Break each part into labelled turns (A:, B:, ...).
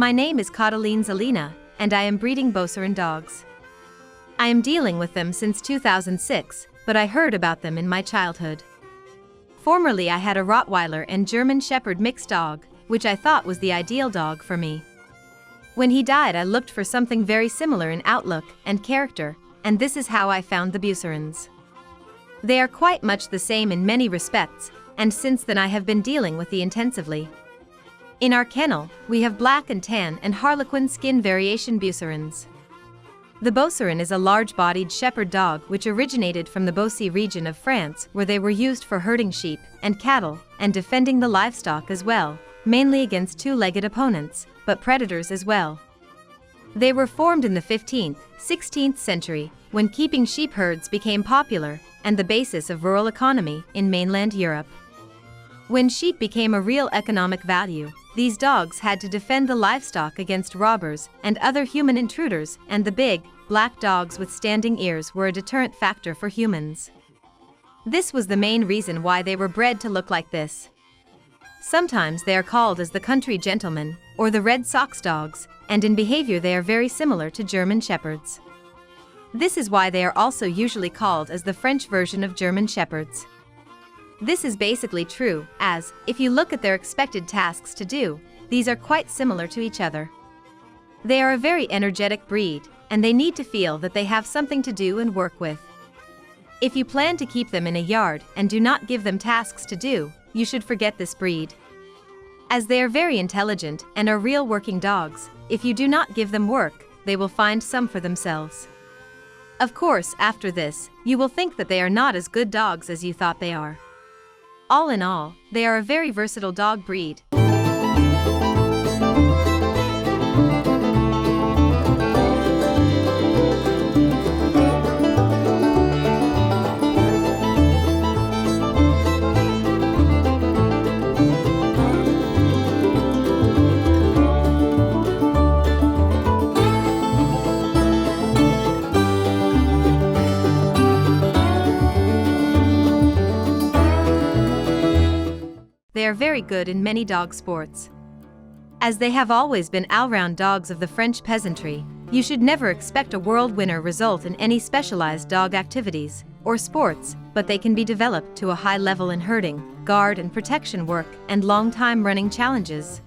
A: My name is Cataline Zelina, and I am breeding Beauceron dogs. I am dealing with them since 2006, but I heard about them in my childhood. Formerly I had a Rottweiler and German Shepherd mixed dog, which I thought was the ideal dog for me. When he died, I looked for something very similar in outlook and character, and this is how I found the Beaucerons. They are quite much the same in many respects, and since then I have been dealing with the intensively. In our kennel, we have black and tan and harlequin skin variation Beaucerons. The Beauceron is a large-bodied shepherd dog which originated from the Beauce region of France, where they were used for herding sheep and cattle and defending the livestock as well, mainly against two-legged opponents, but predators as well. They were formed in the 15th, 16th century, when keeping sheep herds became popular and the basis of rural economy in mainland Europe. When sheep became a real economic value, these dogs had to defend the livestock against robbers and other human intruders, and the big, black dogs with standing ears were a deterrent factor for humans. This was the main reason why they were bred to look like this. Sometimes they are called as the country gentlemen, or the Red Sox dogs, and in behavior they are very similar to German Shepherds. This is why they are also usually called as the French version of German Shepherds. This is basically true, as, if you look at their expected tasks to do, these are quite similar to each other. They are a very energetic breed, and they need to feel that they have something to do and work with. If you plan to keep them in a yard and do not give them tasks to do, you should forget this breed. As they are very intelligent and are real working dogs, if you do not give them work, they will find some for themselves. Of course, after this, you will think that they are not as good dogs as you thought they are. All in all, they are a very versatile dog breed. They are very good in many dog sports. As they have always been all-round dogs of the French peasantry, you should never expect a world winner result in any specialized dog activities or sports, but they can be developed to a high level in herding, guard and protection work, and long-time running challenges.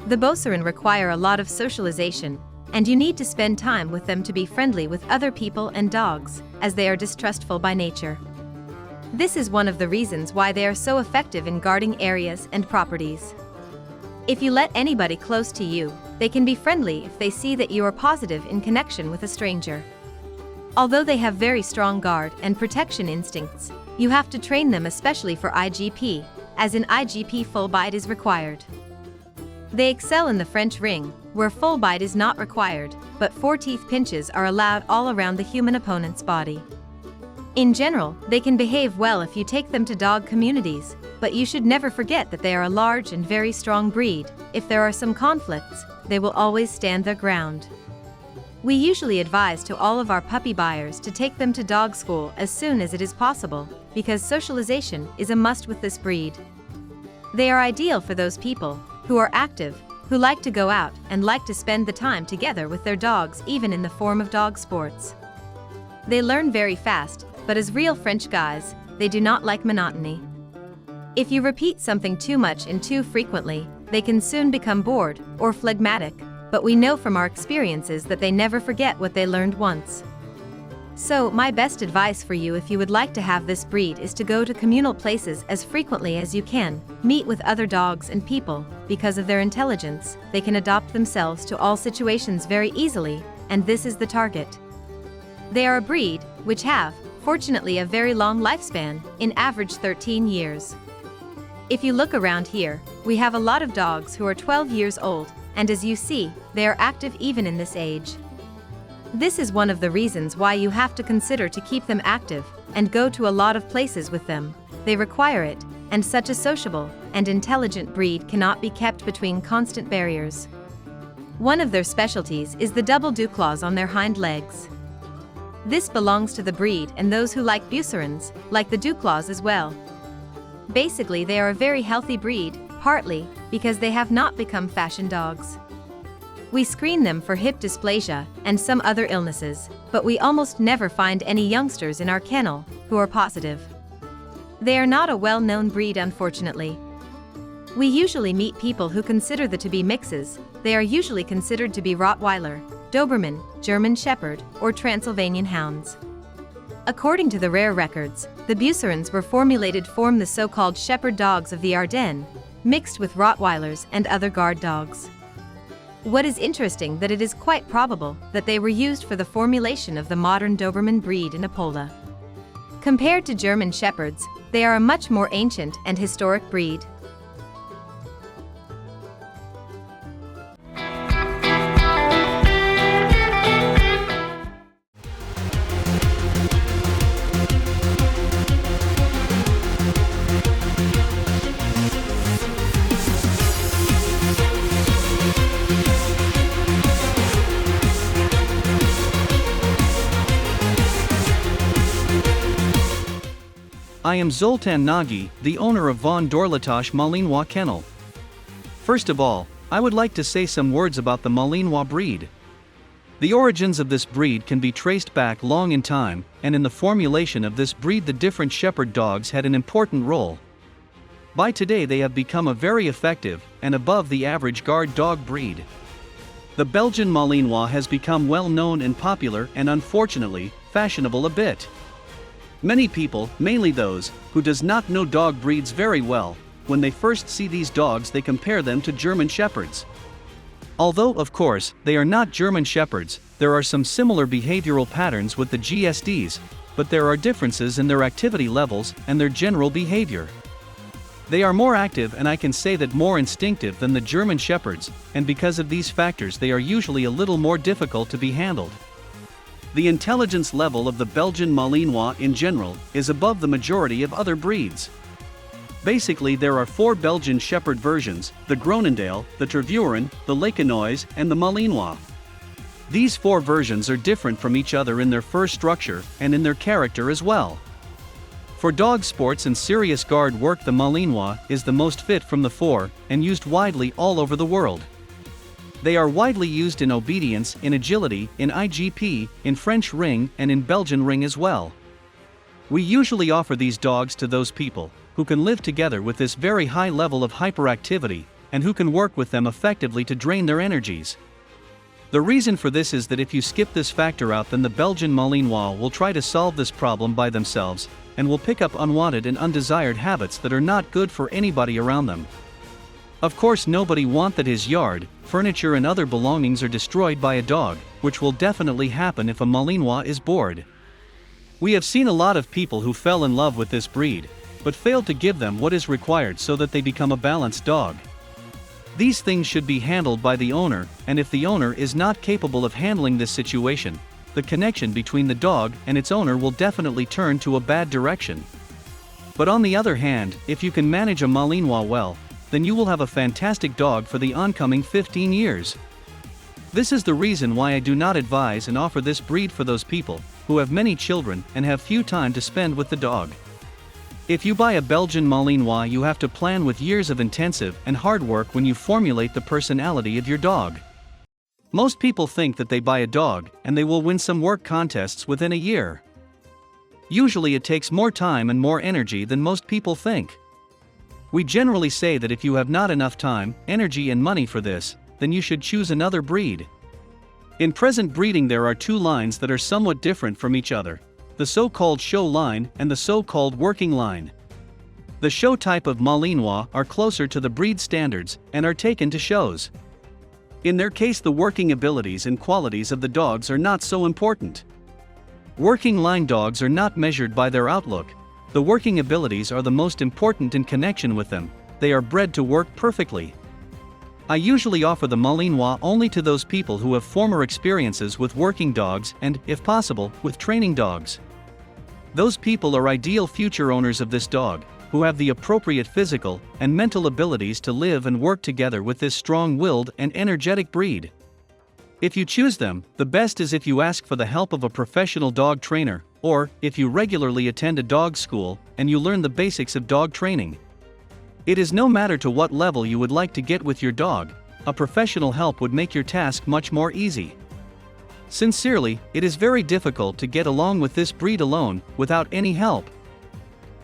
A: The Beauceron require a lot of socialization, and you need to spend time with them to be friendly with other people and dogs, as they are distrustful by nature. This is one of the reasons why they are so effective in guarding areas and properties. If you let anybody close to you, they can be friendly if they see that you are positive in connection with a stranger. Although they have very strong guard and protection instincts, you have to train them especially for IGP, as in IGP full bite is required. They excel in the French ring, where full bite is not required, but 4-teeth pinches are allowed all around the human opponent's body. In general, they can behave well if you take them to dog communities, but you should never forget that they are a large and very strong breed. If there are some conflicts, they will always stand their ground. We usually advise to all of our puppy buyers to take them to dog school as soon as it is possible, because socialization is a must with this breed. They are ideal for those people who are active, who like to go out and like to spend the time together with their dogs, even in the form of dog sports. They learn very fast, but as real French guys, they do not like monotony. If you repeat something too much and too frequently, they can soon become bored or phlegmatic, but we know from our experiences that they never forget what they learned once. So, my best advice for you if you would like to have this breed is to go to communal places as frequently as you can, meet with other dogs and people. Because of their intelligence, they can adapt themselves to all situations very easily, and this is the target. They are a breed which have, fortunately, a very long lifespan, in average 13 years. If you look around here, we have a lot of dogs who are 12 years old, and as you see, they are active even in this age. This is one of the reasons why you have to consider to keep them active, and go to a lot of places with them. They require it, and such a sociable and intelligent breed cannot be kept between constant barriers. One of their specialties is the double dew claws on their hind legs. This belongs to the breed, and those who like Beaucerons like the dew claws as well. Basically, they are a very healthy breed, partly because they have not become fashion dogs. We screen them for hip dysplasia and some other illnesses, but we almost never find any youngsters in our kennel who are positive. They are not a well-known breed, unfortunately. We usually meet people who consider them to be mixes. They are usually considered to be Rottweiler, Doberman, German Shepherd, or Transylvanian Hounds. According to the rare records, the Beaucerons were formulated to form the so-called shepherd dogs of the Ardennes, mixed with Rottweilers and other guard dogs. What is interesting that it is quite probable that they were used for the formulation of the modern Doberman breed in Apola. Compared to German Shepherds, they are a much more ancient and historic breed.
B: I am Zoltan Nagy, the owner of Von Dorlatosh Malinois Kennel. First of all, I would like to say some words about the Malinois breed. The origins of this breed can be traced back long in time, and in the formulation of this breed the different shepherd dogs had an important role. By today they have become a very effective and above the average guard dog breed. The Belgian Malinois has become well known and popular and unfortunately, fashionable a bit. Many people, mainly those who does not know dog breeds very well, when they first see these dogs they compare them to German Shepherds. Although, of course, they are not German Shepherds, there are some similar behavioral patterns with the GSDs, but there are differences in their activity levels and their general behavior. They are more active and I can say that more instinctive than the German Shepherds, and because of these factors they are usually a little more difficult to be handled. The intelligence level of the Belgian Malinois in general is above the majority of other breeds. Basically there are 4 Belgian Shepherd versions, the Groenendael, the Tervuren, the Laekenois, and the Malinois. These 4 versions are different from each other in their fur structure and in their character as well. For dog sports and serious guard work the Malinois is the most fit from the 4 and used widely all over the world. They are widely used in obedience, in agility, in IGP, in French ring, and in Belgian ring as well. We usually offer these dogs to those people who can live together with this very high level of hyperactivity and who can work with them effectively to drain their energies. The reason for this is that if you skip this factor out, then the Belgian Malinois will try to solve this problem by themselves and will pick up unwanted and undesired habits that are not good for anybody around them. Of course, nobody wants that his yard, furniture and other belongings are destroyed by a dog, which will definitely happen if a Malinois is bored. We have seen a lot of people who fell in love with this breed, but failed to give them what is required so that they become a balanced dog. These things should be handled by the owner, and if the owner is not capable of handling this situation, the connection between the dog and its owner will definitely turn to a bad direction. But on the other hand, if you can manage a Malinois well, then you will have a fantastic dog for the oncoming 15 years. This is the reason why I do not advise and offer this breed for those people who have many children and have few time to spend with the dog. If you buy a Belgian Malinois, you have to plan with years of intensive and hard work when you formulate the personality of your dog. Most people think that they buy a dog and they will win some work contests within a year. Usually it takes more time and more energy than most people think. We generally say that if you have not enough time, energy and money for this, then you should choose another breed. In present breeding there are 2 lines that are somewhat different from each other, the so-called show line and the so-called working line. The show type of Malinois are closer to the breed standards and are taken to shows. In their case the working abilities and qualities of the dogs are not so important. Working line dogs are not measured by their outlook. The working abilities are the most important in connection with them. They are bred to work perfectly. I usually offer the Malinois only to those people who have former experiences with working dogs and, if possible, with training dogs. Those people are ideal future owners of this dog, who have the appropriate physical and mental abilities to live and work together with this strong-willed and energetic breed. If you choose them, the best is if you ask for the help of a professional dog trainer, or if you regularly attend a dog school and you learn the basics of dog training. It is no matter to what level you would like to get with your dog, a professional help would make your task much more easy. Sincerely, it is very difficult to get along with this breed alone, without any help.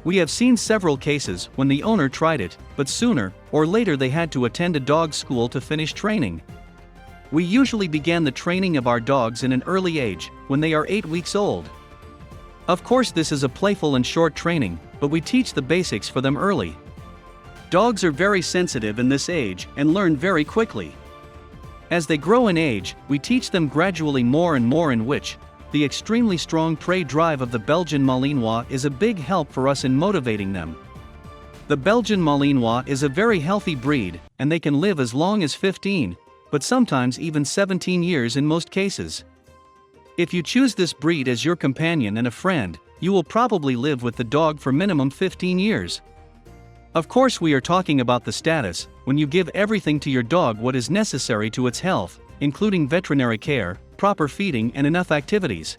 B: We have seen several cases when the owner tried it, but sooner or later they had to attend a dog school to finish training. We usually began the training of our dogs in an early age, when they are 8 weeks old. Of course, this is a playful and short training, but we teach the basics for them early. Dogs are very sensitive in this age and learn very quickly. As they grow in age, we teach them gradually more and more, in which the extremely strong prey drive of the Belgian Malinois is a big help for us in motivating them. The Belgian Malinois is a very healthy breed, and they can live as long as 15, but sometimes even 17 years in most cases. If you choose this breed as your companion and a friend, you will probably live with the dog for minimum 15 years. Of course, we are talking about the status, when you give everything to your dog what is necessary to its health, including veterinary care, proper feeding and enough activities.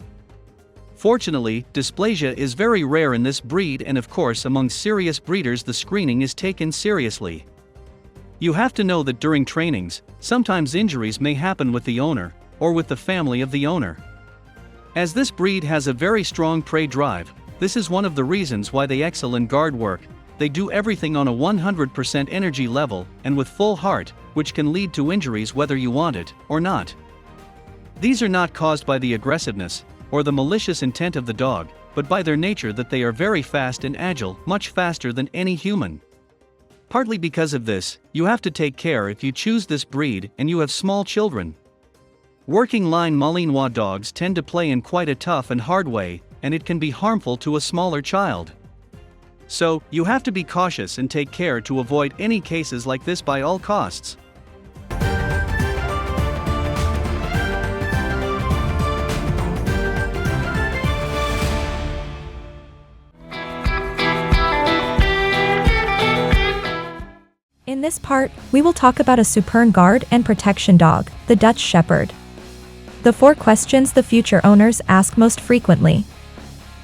B: Fortunately, dysplasia is very rare in this breed, and of course among serious breeders the screening is taken seriously. You have to know that during trainings, sometimes injuries may happen with the owner, or with the family of the owner. As this breed has a very strong prey drive, this is one of the reasons why they excel in guard work. They do everything on a 100% energy level and with full heart, which can lead to injuries whether you want it or not. These are not caused by the aggressiveness or the malicious intent of the dog, but by their nature, that they are very fast and agile, much faster than any human. Partly because of this, you have to take care if you choose this breed and you have small children. Working line Malinois dogs tend to play in quite a tough and hard way, and it can be harmful to a smaller child. So, you have to be cautious and take care to avoid any cases like this by all costs.
C: In this part, we will talk about a superb guard and protection dog, the Dutch Shepherd. The 4 questions the future owners ask most frequently.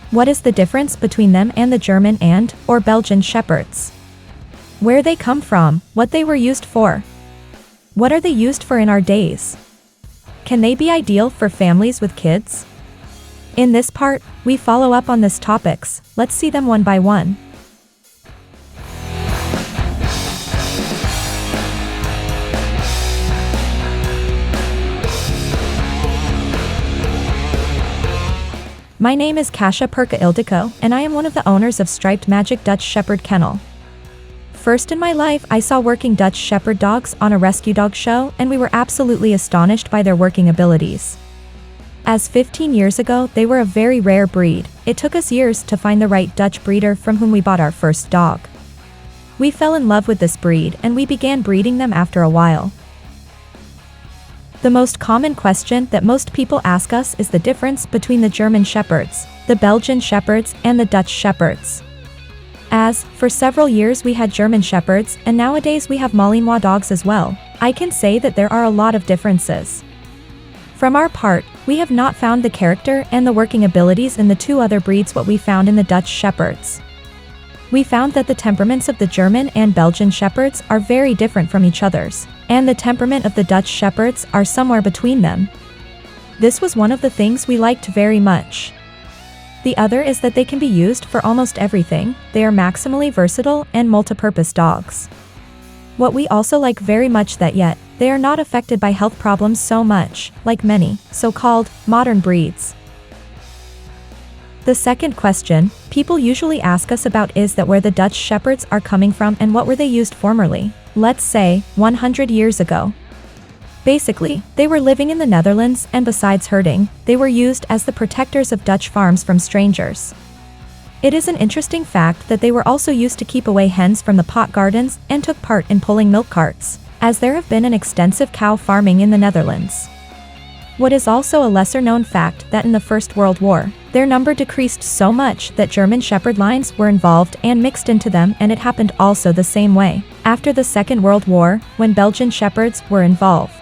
C: What is the difference between them and the German or Belgian Shepherds? Where they come from, what they were used for? What are they used for in our days? Can they be ideal for families with kids? In this part, we follow up on these topics. Let's see them one by one. My name is Kasia Perka Ildiko, and I am one of the owners of Striped Magic Dutch Shepherd Kennel. First in my life, I saw working Dutch Shepherd dogs on a rescue dog show, and we were absolutely astonished by their working abilities. As 15 years ago, they were a very rare breed. It took us years to find the right Dutch breeder from whom we bought our first dog. We fell in love with this breed, and we began breeding them after a while. The most common question that most people ask us is the difference between the German Shepherds, the Belgian Shepherds, and the Dutch Shepherds. As, for several years we had German Shepherds, and nowadays we have Malinois dogs as well, I can say that there are a lot of differences. From our part, we have not found the character and the working abilities in the 2 other breeds what we found in the Dutch Shepherds. We found that the temperaments of the German and Belgian Shepherds are very different from each other's, and the temperament of the Dutch Shepherds are somewhere between them. This was one of the things we liked very much. The other is that they can be used for almost everything. They are maximally versatile and multi-purpose dogs. What we also like very much that yet, they are not affected by health problems so much, like many so-called modern breeds. The second question people usually ask us about is that where the Dutch Shepherds are coming from and what were they used formerly, let's say, 100 years ago. Basically, they were living in the Netherlands, and besides herding, they were used as the protectors of Dutch farms from strangers. It is an interesting fact that they were also used to keep away hens from the pot gardens and took part in pulling milk carts, as there have been an extensive cow farming in the Netherlands. What is also a lesser-known fact that in the First World War, their number decreased so much that German Shepherd lines were involved and mixed into them, and it happened also the same way after the Second World War, when Belgian Shepherds were involved.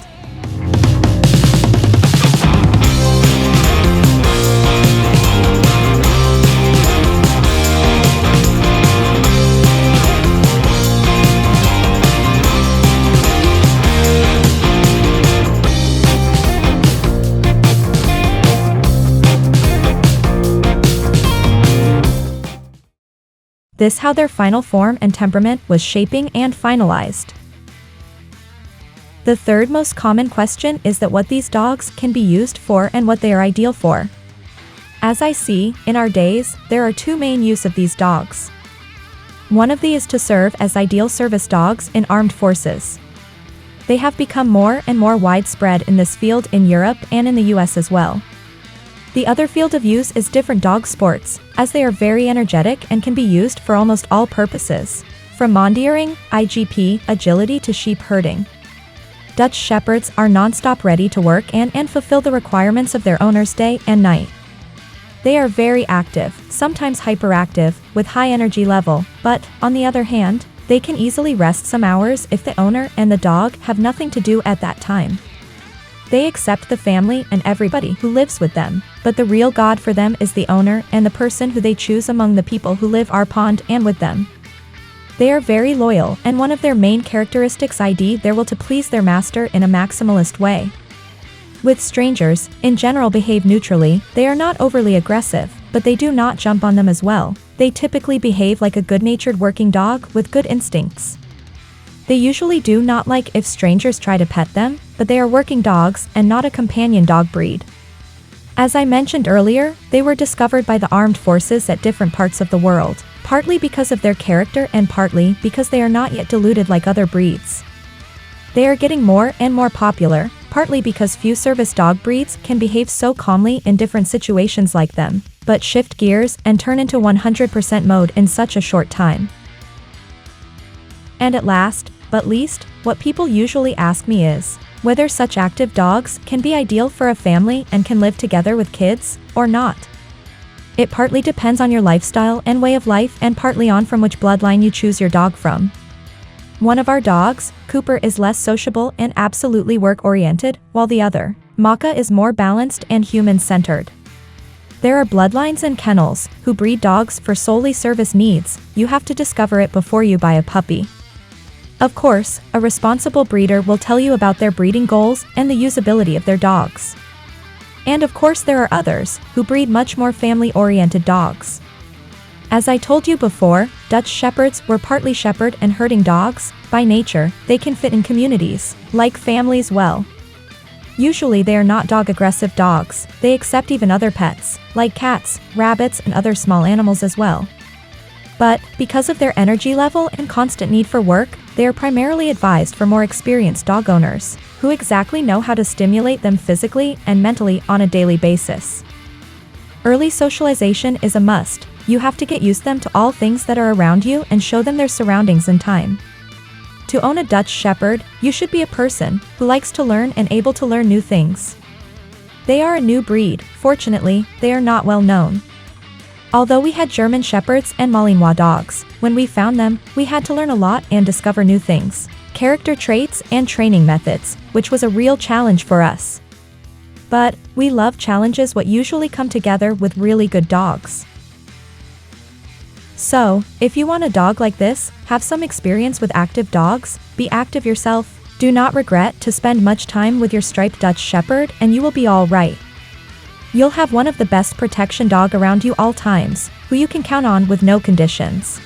C: This how their final form and temperament was shaping and finalized. The third most common question is that what these dogs can be used for and what they are ideal for. As I see, in our days, there are two main use of these dogs. One of these is to serve as ideal service dogs in armed forces. They have become more and more widespread in this field in Europe and in the US as well. The other field of use is different dog sports, as they are very energetic and can be used for almost all purposes, from mondeering, IGP, agility to sheep herding. Dutch Shepherds are non-stop ready to work and fulfill the requirements of their owners day and night. They are very active, sometimes hyperactive, with high energy level, but, on the other hand, they can easily rest some hours if the owner and the dog have nothing to do at that time. They accept the family and everybody who lives with them, but the real God for them is the owner and the person who they choose among the people who live our pond and with them. They are very loyal, and one of their main characteristics is their will to please their master in a maximalist way. With strangers, in general behave neutrally, they are not overly aggressive, but they do not jump on them as well. They typically behave like a good-natured working dog with good instincts. They usually do not like if strangers try to pet them, but they are working dogs and not a companion dog breed. As I mentioned earlier, they were discovered by the armed forces at different parts of the world, partly because of their character and partly because they are not yet diluted like other breeds. They are getting more and more popular, partly because few service dog breeds can behave so calmly in different situations like them, but shift gears and turn into 100% mode in such a short time. And at last, but least, what people usually ask me is whether such active dogs can be ideal for a family and can live together with kids, or not. It partly depends on your lifestyle and way of life and partly on from which bloodline you choose your dog from. One of our dogs, Cooper, is less sociable and absolutely work-oriented, while the other, Maka, is more balanced and human-centered. There are bloodlines and kennels who breed dogs for solely service needs. You have to discover it before you buy a puppy. Of course, a responsible breeder will tell you about their breeding goals and the usability of their dogs. And of course there are others who breed much more family-oriented dogs. As I told you before, Dutch Shepherds were partly shepherd and herding dogs. By nature, they can fit in communities, like families well. Usually they are not dog-aggressive dogs, they accept even other pets, like cats, rabbits and other small animals as well. But, because of their energy level and constant need for work, they are primarily advised for more experienced dog owners, who exactly know how to stimulate them physically and mentally on a daily basis. Early socialization is a must. You have to get used them to all things that are around you and show them their surroundings in time. To own a Dutch Shepherd, you should be a person who likes to learn and able to learn new things. They are a new breed. Fortunately, they are not well known. Although we had German Shepherds and Malinois dogs, when we found them, we had to learn a lot and discover new things, character traits and training methods, which was a real challenge for us. But, we love challenges what usually come together with really good dogs. So, if you want a dog like this, have some experience with active dogs, be active yourself, do not regret to spend much time with your striped Dutch Shepherd and you will be all right. You'll have one of the best protection dog around you all times, who you can count on with no conditions.